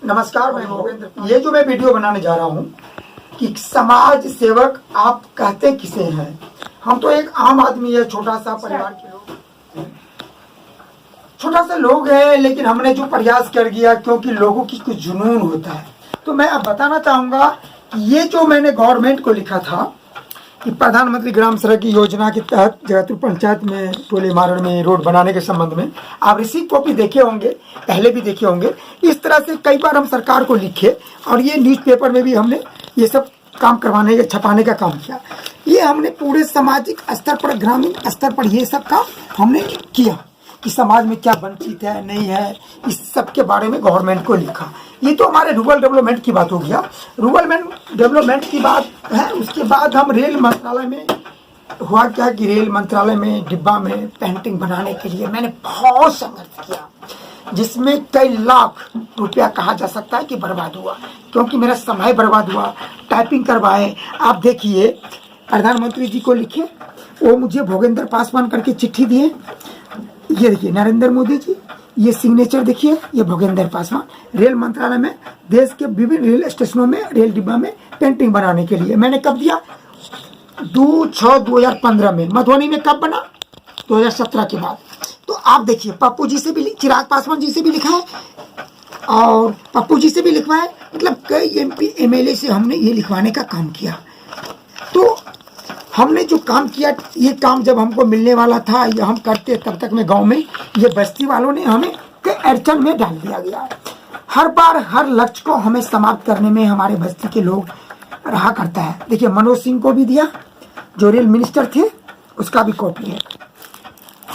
नमस्कार, मैं भोगेंद्र। ये जो मैं वीडियो बनाने जा रहा हूँ कि समाज सेवक आप कहते किसे हैं। हम तो एक आम आदमी है, छोटा सा परिवार के लोग, छोटा सा लोग है, लेकिन हमने जो प्रयास कर दिया, क्योंकि लोगों की कुछ जुनून होता है। तो मैं अब बताना चाहूँगा कि ये जो मैंने गवर्नमेंट को लिखा था कि प्रधानमंत्री ग्राम सड़क योजना के तहत जगतपुर पंचायत में टोले मारण में रोड बनाने के संबंध में आप रिसीव कॉपी देखे होंगे, पहले भी देखे होंगे। इस तरह से कई बार हम सरकार को लिखे और ये न्यूज़पेपर में भी हमने ये सब काम करवाने का, छपाने का काम किया। ये हमने पूरे सामाजिक स्तर पर, ग्रामीण स्तर पर ये सब काम हमने किया कि समाज में क्या वंचित है, नहीं है, इस सब के बारे में गवर्नमेंट को लिखा। ये तो हमारे रूरल डेवलपमेंट की बात हो गया। रूरल डेवलपमेंट की बात है। उसके बाद हम रेल मंत्रालय में हुआ क्या कि रेल मंत्रालय में डिब्बा में पेंटिंग बनाने के लिए मैंने बहुत संघर्ष किया, जिसमें कई लाख रुपया कहा जा सकता है कि बर्बाद हुआ, क्योंकि मेरा समय बर्बाद हुआ। टाइपिंग करवाए, आप देखिए प्रधानमंत्री जी को लिखे, वो मुझे भोगेंद्र पासवान करके चिट्ठी दिए। ये देखिए नरेंद्र मोदी जी, ये सिग्नेचर देखिए, ये भोगेंद्र पासवान। रेल मंत्रालय में देश के विभिन्न रेल स्टेशनों में रेल डिब्बा में पेंटिंग बनाने के लिए मैंने कब दिया? 2/6/2015 में। मधुबनी में कब बना? 2017 के बाद। तो आप देखिए, पप्पू जी से भी, चिराग पासवान जी से भी लिखा है और पप्पू जी से भी लिखवा है। मतलब कई MP MLA से हमने ये लिखवाने का काम किया। तो हमने जो काम किया, ये काम जब हमको मिलने वाला था या हम करते, तब तक में गांव में ये बस्ती वालों ने हमें कई अड़चन में डाल दिया गया। हर बार हर लक्ष्य को हमें समाप्त करने में हमारे बस्ती के लोग रहा करता है। देखिए मनोज सिंह को भी दिया, जो रेल मिनिस्टर थे, उसका भी कॉपी है।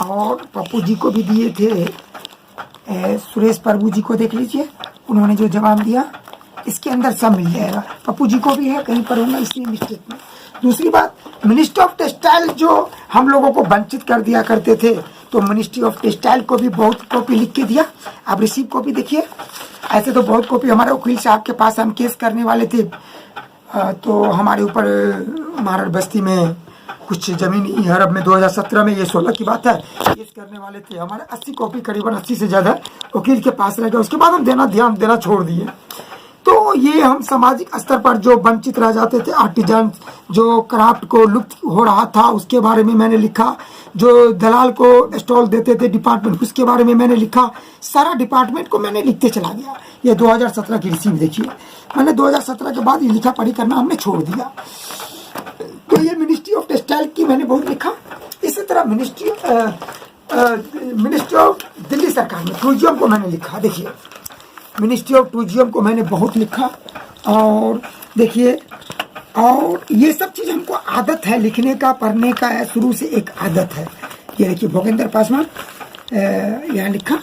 और पप्पू जी को भी दिए थे, सुरेश प्रभु जी को देख लीजिए, उन्होंने जो जवाब दिया इसके अंदर सब मिल जाएगा। पप्पू जी को भी है, कहीं पर होगा इसलिए मिस्टेक में। दूसरी बात, मिनिस्ट्री ऑफ टेक्सटाइल जो हम लोगों को वंचित कर दिया करते थे, तो मिनिस्ट्री ऑफ टेक्सटाइल को भी बहुत कॉपी लिख के दिया। आप रिसीव कॉपी देखिए। ऐसे तो बहुत कॉपी हमारे वकील साहब के पास, हम केस करने वाले थे, तो हमारे ऊपर मारड़ बस्ती में कुछ जमीन हड़प में 2017 में, ये 16 की बात है, केस करने वाले थे। हमारे 80 कॉपी, करीबन 80 से ज़्यादा वकील के पास रह गए। उसके बाद हम ध्यान देना छोड़ दिए। तो ये हम सामाजिक स्तर पर जो वंचित रह जाते थे, आर्टिजन जो क्राफ्ट को लुप्त हो रहा था, उसके बारे में मैंने लिखा। जो दलाल को स्टॉल देते थे डिपार्टमेंट, उसके बारे में मैंने लिखा। सारा डिपार्टमेंट को मैंने लिखते चला गया। ये 2017 की रिसीव देखिए, मैंने 2017 के बाद ये लिखा पढ़ी करना हमने छोड़ दिया। तो ये मिनिस्ट्री ऑफ टेक्सटाइल की मैंने बहुत लिखा। इसी तरह मिनिस्ट्री ऑफ दिल्ली सरकार में टूरिज्म को मैंने लिखा। देखिए मिनिस्ट्री ऑफ टूरिज्म को मैंने बहुत लिखा। और देखिए, और ये सब चीज़ हमको आदत है लिखने का, पढ़ने का है, शुरू से एक आदत है। ये देखिए भोगेंद्र पासवान यहाँ लिखा,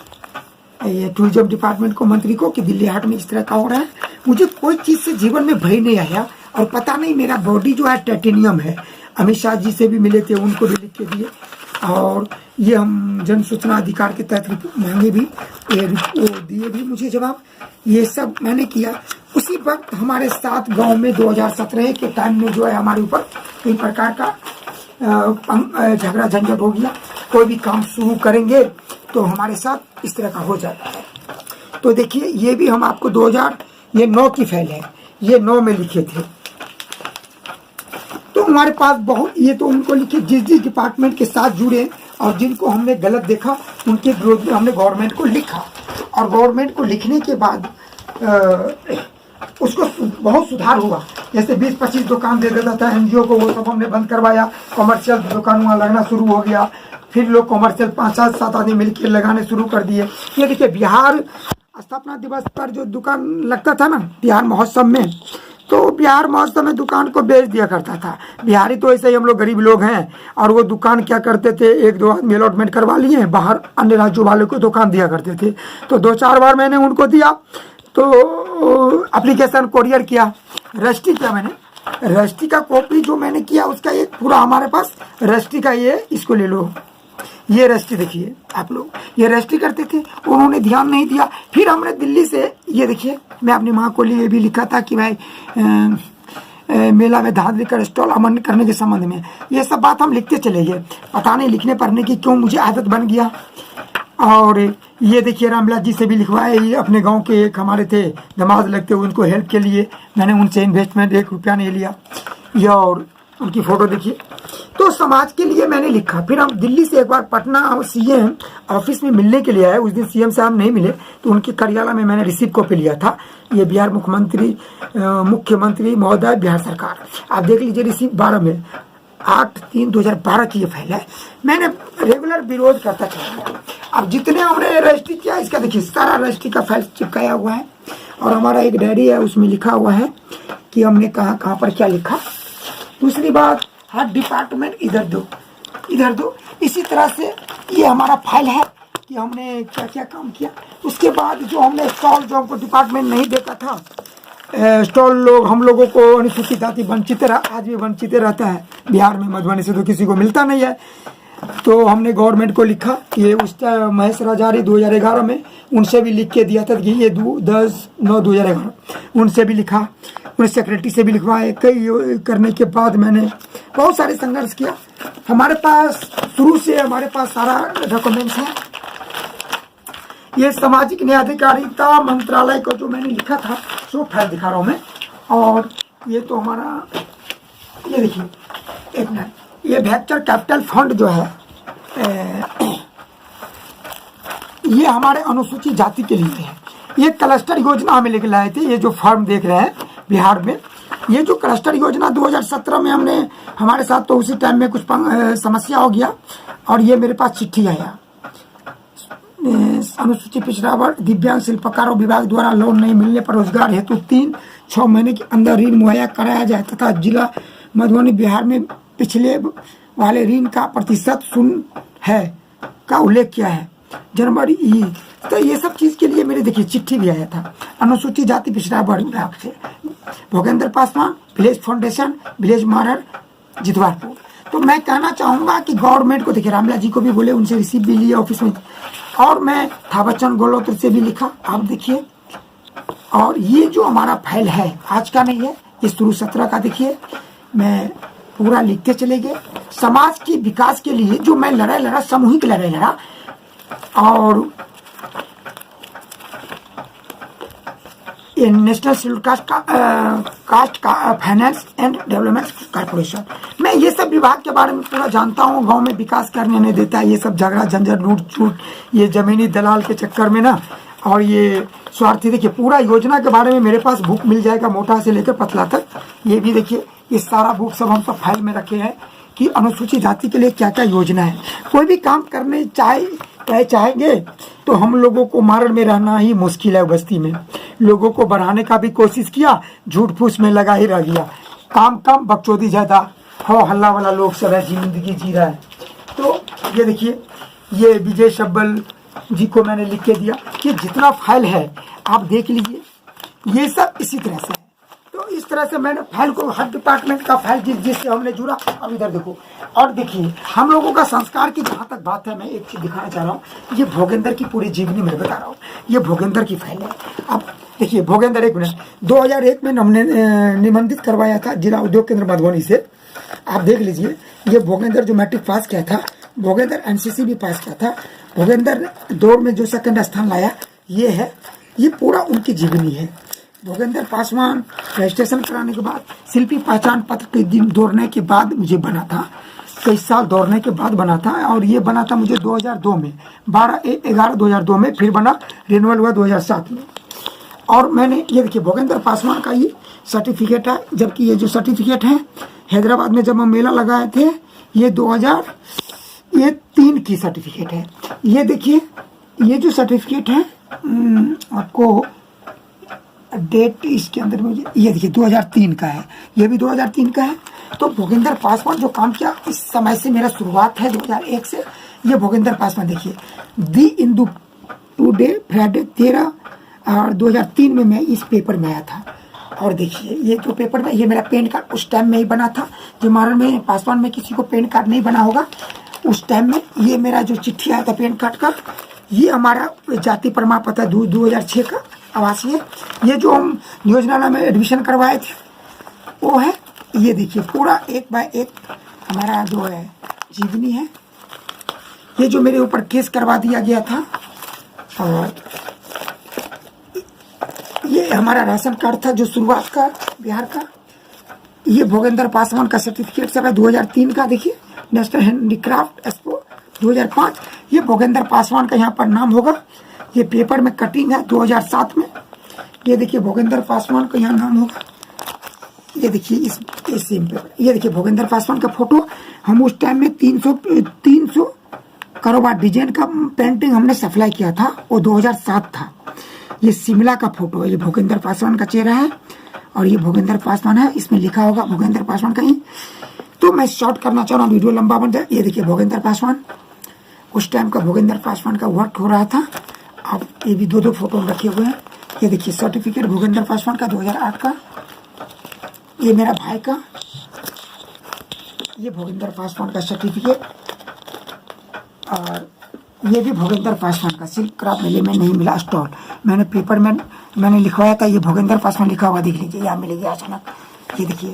ये टूरिज्म डिपार्टमेंट को, मंत्री को, कि दिल्ली हाट में इस तरह का हो रहा है। मुझे कोई चीज़ से जीवन में भय नहीं आया, और पता नहीं मेरा बॉडी जो है टाइटेनियम है। अमित शाह जी से भी मिले थे, उनको भी लिख के दिए। और ये हम जन सूचना अधिकार के तहत मांगे भी, वो दिए भी मुझे जवाब। ये सब मैंने किया। उसी वक्त हमारे साथ गांव में 2017 के टाइम में जो है हमारे ऊपर कई प्रकार का झगड़ा झंझट हो गया। कोई भी काम शुरू करेंगे तो हमारे साथ इस तरह का हो जाता है। तो देखिए ये भी हम आपको 2009 की फाइल है, ये 9 में लिखे थे। तो हमारे पास बहुत, ये तो उनको लिखे जिस डिपार्टमेंट के साथ जुड़े और जिनको हमने गलत देखा, उनके विरोध में हमने गवर्नमेंट को लिखा। और गवर्नमेंट को लिखने के बाद उसको बहुत सुधार हुआ। जैसे 20-25 दुकान दे देता था NGO को, वो सब हमने बंद करवाया। कमर्शियल दुकान वहाँ लगना शुरू हो गया। फिर लोग कमर्शियल 5-7 आदमी मिलकर लगाने शुरू कर दिए। ये देखिए बिहार स्थापना दिवस पर जो दुकान लगता था ना बिहार महोत्सव में, तो बिहार महोत्सव में दुकान को बेच दिया करता था। बिहारी तो ऐसे ही, हम लोग गरीब लोग हैं, और वो दुकान क्या करते थे, 1-2 आदमी अलॉटमेंट करवा लिए, बाहर अन्य राज्यों वालों को दुकान दिया करते थे। तो 2-4 बार मैंने उनको दिया, तो एप्लीकेशन कोरियर किया, रजिस्ट्री किया मैंने। रजिस्ट्री का कॉपी जो मैंने किया उसका एक पूरा हमारे पास रजिस्ट्री का, ये इसको ले लो, ये रजिस्ट्री देखिए आप लोग, ये रजिस्ट्री करते थे, उन्होंने ध्यान नहीं दिया। फिर हमने दिल्ली से, ये देखिए मैं अपनी माँ को लिए भी लिखा था कि भाई मेला में धांधली कर स्टॉल अमन करने के संबंध में। ये सब बात हम लिखते चले गए। पता नहीं लिखने पढ़ने की क्यों मुझे आदत बन गया। और ये देखिए रामलाल जी से भी लिखवाए, ये अपने गांव के एक हमारे थे नमाज लगते हुए, उनको हेल्प के लिए मैंने उनसे इन्वेस्टमेंट 1 रुपया नहीं लिया। ये और उनकी फ़ोटो देखिए। तो समाज के लिए मैंने लिखा। फिर हम दिल्ली से एक बार पटना सीएम ऑफिस में मिलने के लिए आए। उस दिन सीएम साहब नहीं मिले तो उनके कार्यालय में मैंने रिसीव कॉपी लिया था। ये बिहार मुख्यमंत्री महोदय बिहार सरकार, आप देख लीजिए रिसीव 12 में 8/3/2012 की ये फाइल है। मैंने रेगुलर विरोध करता चला। अब जितने हमने रजिस्ट्री किया, इसका देखिए सारा रजिस्ट्री का फाइल चिपकाया हुआ है। और हमारा एक डायरी है, उसमें लिखा हुआ है कि हमने कहाँ पर क्या लिखा। दूसरी बात, हर डिपार्टमेंट इधर दो। इसी तरह से ये हमारा फाइल है कि हमने क्या क्या काम किया। उसके बाद जो हमने स्टॉल, जो हमको डिपार्टमेंट नहीं देता था, स्टॉल लोग हम लोगों को अनुसूचित जाति वंचित आज भी वंचित रहता है बिहार में। मधुबनी से तो किसी को मिलता नहीं है। तो हमने गवर्नमेंट को लिखा। ये उस टाइम महेश राजारी 2011 में, उनसे भी लिख के दिया था कि ये 10/9/2011 उनसे भी लिखा, उन सेक्रेटरी से भी लिखवाए। कई करने के बाद मैंने बहुत सारे संघर्ष किया। हमारे पास शुरू से हमारे पास सारा डॉक्यूमेंट्स है। ये सामाजिक न्याय अधिकारिता मंत्रालय को जो मैंने लिखा था, सो फाइल दिखा रहा हूँ मैं। और ये तो हमारा, ये देखिए एक मिनट, ये वेंचर कैपिटल फंड जो है, ये हमारे अनुसूचित जाति के लिए है। ये क्लस्टर योजना हमें लेके लाए थे। ये जो फॉर्म देख रहे हैं बिहार में, ये जो क्लस्टर योजना 2017 में हमने, हमारे साथ तो उसी टाइम में कुछ समस्या हो गया और ये मेरे पास चिट्ठी आया। अनुसूचित पिछड़ा वर्ग दिव्यांग शिल्पकारों विभाग द्वारा लोन नहीं मिलने पर रोजगार हेतु 3-6 महीने के अंदर ऋण मुहैया कराया जाए तथा जिला मधुबनी बिहार में पिछले वाले ऋण का प्रतिशत 0 है का उल्लेख किया है। जनवरी तो ये सब चीज के लिए मेरे देखिए चिट्ठी भी आया था अनुसूचित जाति पिछड़ा वर्ग विभाग से। Bhogendra Paswan, village foundation, village मारर, जितवारपुर। तो मैं कहना चाहूंगा कि गवर्नमेंट को, देखिए रामलाल जी को भी बोले, उनसे रिसीव भी लिए ऑफिस में। और मैं थावरचंद गहलोत से भी लिखा, आप देखिए। और ये जो हमारा फाइल है आज का नहीं है, ये शुरू 17 का देखिए। मैं पूरा लिखते चले गए। समाज की विकास के लिए जो मैं लड़ाई लड़ा, सामूहिक लड़ाई लड़ा। और national schedule caste finance and development corporation, मैं ये सब विभाग के बारे में पूरा जानता हूँ। गांव में विकास करने नहीं देता है, ये सब झगड़ा झंझट लूट छूट, ये जमीनी दलाल के चक्कर में ना, और ये स्वार्थी। देखिए पूरा योजना के बारे में मेरे पास बुक मिल जाएगा, मोटा से लेकर पतला तक। ये भी देखिए, ये सारा बुक सब हम सब फाइल में रखे हैं कि अनुसूचित जाति के लिए क्या क्या योजना है। कोई भी काम करने चाहेंगे तो हम लोगों को मारण में रहना ही मुश्किल है। बस्ती में लोगों को बढ़ाने का भी कोशिश किया, झूठ फूस में लगा ही रह गया। काम कम, बकचोदी ज्यादा, हो हल्ला वाला लोग सब है, जिंदगी जी रहा है। तो ये देखिए, ये विजय शब्बल जी को मैंने लिख के दिया। कि जितना फाइल है आप देख लीजिए, ये सब इसी तरह से है। तो इस तरह से मैंने फाइल को, हर डिपार्टमेंट का फाइल जिससे हमने जुड़ा। अब इधर देखो, और देखिए हम लोगों का संस्कार की जहाँ तक बात है, मैं एक चीज दिखाना चाह रहा हूँ। ये भोगेंद्र की पूरी जीवनी मैं बता रहा हूँ। ये भोगेंद्र की फाइल है। अब देखिए भोगेंद्र, एक मिनट, 2001 में हमने निबंधित करवाया था जिला उद्योग केंद्र मधुबनी से। आप देख लीजिए, ये भोगेंद्र जो मैट्रिक पास किया था, भोगेंद्र एनसीसी भी पास किया था। भोगेंद्र दौड़ में जो 2nd स्थान लाया, ये है। ये पूरा उनकी जीवनी है। भोगेंद्र पासवान रजिस्ट्रेशन कराने के बाद, शिल्पी पहचान पत्र के दिन दौड़ने के बाद मुझे बना था। कई साल दौड़ने के बाद बना था। और ये बना था मुझे 2002 में, 12/11/2002 में। फिर बना, रिन्यूअल हुआ 2007 में। और मैंने ये देखिए, भोगेंद्र पासवान का ये सर्टिफिकेट है। जबकि ये जो सर्टिफिकेट है, हैदराबाद में जब हम मेला लगाए थे, ये 2003 की सर्टिफिकेट है। ये देखिए, ये जो सर्टिफिकेट है, आपको डेट इसके अंदर मुझे, ये देखिए 2003 का है। ये भी 2003 का है। तो भोगेंद्र पासवान जो काम किया, इस समय से मेरा शुरुआत है 2001 से। ये भोगेंद्र पासवान देखिए, दी इंदू टुडे फ्राइडे 13 और 2003 में मैं इस पेपर में आया था। और देखिए ये जो पेपर में, ये मेरा पैन कार्ड उस टाइम में ही बना था। जो महाराष्ट्र में पासवान में किसी को पैन कार्ड नहीं बना होगा, उस टाइम में ये मेरा जो चिट्ठी आया था पैन कार्ड का, ये हमारा जाति प्रमाण पत्र 2006 का आवासीय। ये जो हम योजना में एडमिशन करवाए थे वो है। ये देखिए पूरा 1 बाय 1 हमारा जो है जीवनी है। ये जो मेरे ऊपर केस करवा दिया गया था, और ये हमारा राशन कार्ड था जो शुरुआत का बिहार का। ये भोगेंद्र पासवान का सर्टिफिकेट सब है 2003 का। देखिए नेशनल हैंडीक्राफ्ट एक्सपो 2005। ये भोगेंद्र पासवान का यहाँ पर नाम होगा। ये पेपर में कटिंग है 2007 में। ये देखिए भोगेंद्र पासवान का यहाँ नाम होगा। ये देखिए इस सेम पेपर। ये देखिए भोगेंद्र पासवान का फोटो। हम उस टाइम में 300 कारोबार डिजाइन का पेंटिंग हमने सप्लाई किया था, वो 2007 था। ये शिमला का फोटो है। ये भोगेंद्र पासवान का चेहरा है और ये भोगेंद्र पासवान है। इसमें लिखा होगा भोगेंद्र पासवान कहीं। तो मैं शॉर्ट करना चाह रहा हूँ, वीडियो लंबा बन जाए। ये देखिए भोगेंद्र पासवान, उस टाइम का भोगेंद्र पासवान का वर्क हो रहा था। अब ये भी दो फोटो रखे हुए हैं। ये देखिए सर्टिफिकेट भोगेंद्र पासवान का 2008 का। ये मेरा भाई का, ये भोगेंद्र पासवान का सर्टिफिकेट। और ये भी भोगेंद्र पासवान का सिल्क क्राफ्ट मेले में नहीं मिला स्टॉल। मैंने पेपर में मैंने लिखवाया था, ये भोगेंद्र पासवान लिखा हुआ देख लीजिए, यहाँ मिलेगी अचानक। ये देखिए,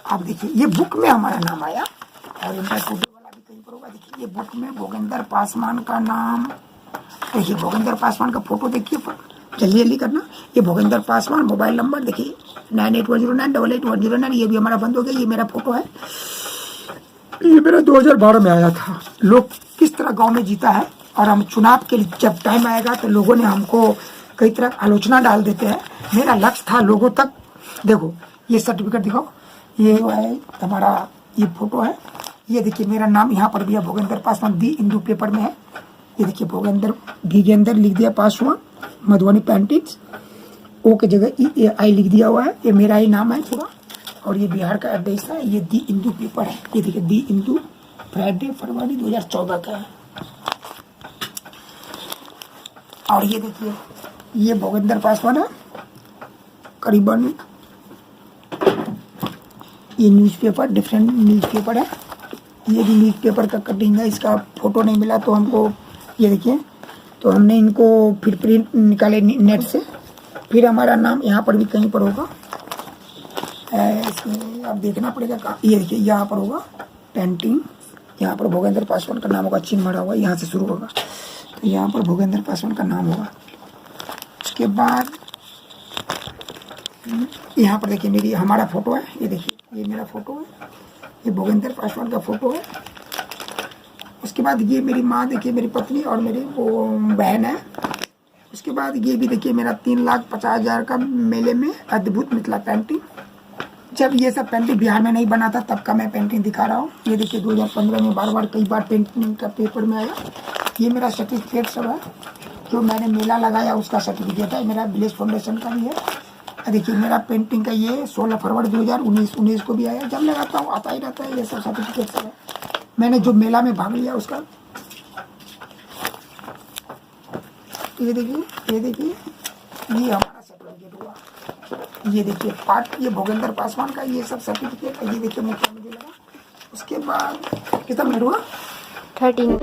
आप देखिए ये बुक में हमारा नाम आया और इनका फोटो वाला भी कहीं पर होगा। देखिए ये बुक में भोगेंद्र पासवान का नाम। देखिए भोगेंद्र पासवान का फोटो देखिए, जल्दी करना। ये भोगेंद्र पासवान, मोबाइल नंबर देखिए 9810988109। ये भी हमारा बंद हो गया। ये मेरा फोटो है। ये मेरा 2012 में आया था। लोग किस तरह गांव में जीता है, और हम चुनाव के लिए जब टाइम आएगा तो लोगों ने हमको कई तरह आलोचना डाल देते हैं। मेरा लक्ष्य था लोगों तक। देखो ये सर्टिफिकेट दिखाओ, ये है हमारा, ये फोटो है। ये देखिए मेरा नाम यहाँ पर भी है, भोगेंद्र पासवान। दी हिंदू पेपर में है। ये देखिए भोगेंद्र भी के अंदर लिख दिया पासवान, मधुबनी पेंटिंग्स। ओ के जगह आई लिख दिया हुआ है। ये मेरा ही नाम है पूरा। और ये बिहार का एड्रेस है। ये दी हिंदू पेपर है। ये देखिए दी हिंदू, फ्राइडे फरवरी 2014 का है। और ये देखिए ये भोगेंद्र पासवान है। करीबन ये न्यूज़पेपर, डिफरेंट न्यूज़पेपर है। ये भी न्यूज़पेपर का कटिंग है। इसका फोटो नहीं मिला तो हमको, ये देखिए, तो हमने इनको फिर प्रिंट निकाले नेट से। फिर हमारा नाम यहाँ पर भी कहीं पर होगा, इसमें अब देखना पड़ेगा। ये देखिए यहाँ पर होगा पेंटिंग, यहाँ पर भोगेंद्र पासवान का नाम होगा, चिन्ह मरा हुआ, यहाँ से शुरू होगा। तो यहाँ पर भोगेंद्र पासवान का नाम होगा। उसके बाद यहाँ पर देखिए मेरी, हमारा फोटो है। ये देखिए ये मेरा फोटो है। ये भोगेंद्र पासवान का फोटो है। उसके बाद ये मेरी माँ, देखिए मेरी पत्नी, और मेरी वो बहन है। उसके बाद ये भी देखिए मेरा 3,50,000 का मेले में अद्भुत मिथिला पेंटिंग। जब ये सब पेंटिंग बिहार में नहीं बना था तब का मैं पेंटिंग दिखा रहा हूँ। ये देखिए 2015 में बार कई बार पेंटिंग का पेपर में आया। ये मेरा सर्टिफिकेट सब है, जो मैंने मेला लगाया उसका सर्टिफिकेट है। मेरा विलेज फाउंडेशन का भी है। देखिए मेरा पेंटिंग का ये 16 फरवरी 2019 को भी आया। जब लगाता हूँ आता ही रहता है। ये सब सर्टिफिकेट सब है। मैंने जो मेला में भाग लिया उसका। ये देखिए ये हमारा सर्टिफिकेट हुआ। ये देखिए पार्ट, ये भोगेंद्र पासवान का ये सब सर्टिफिकेट है। ये देखिए मुझे लगा। उसके बाद कितना मिनट हुआ? 13।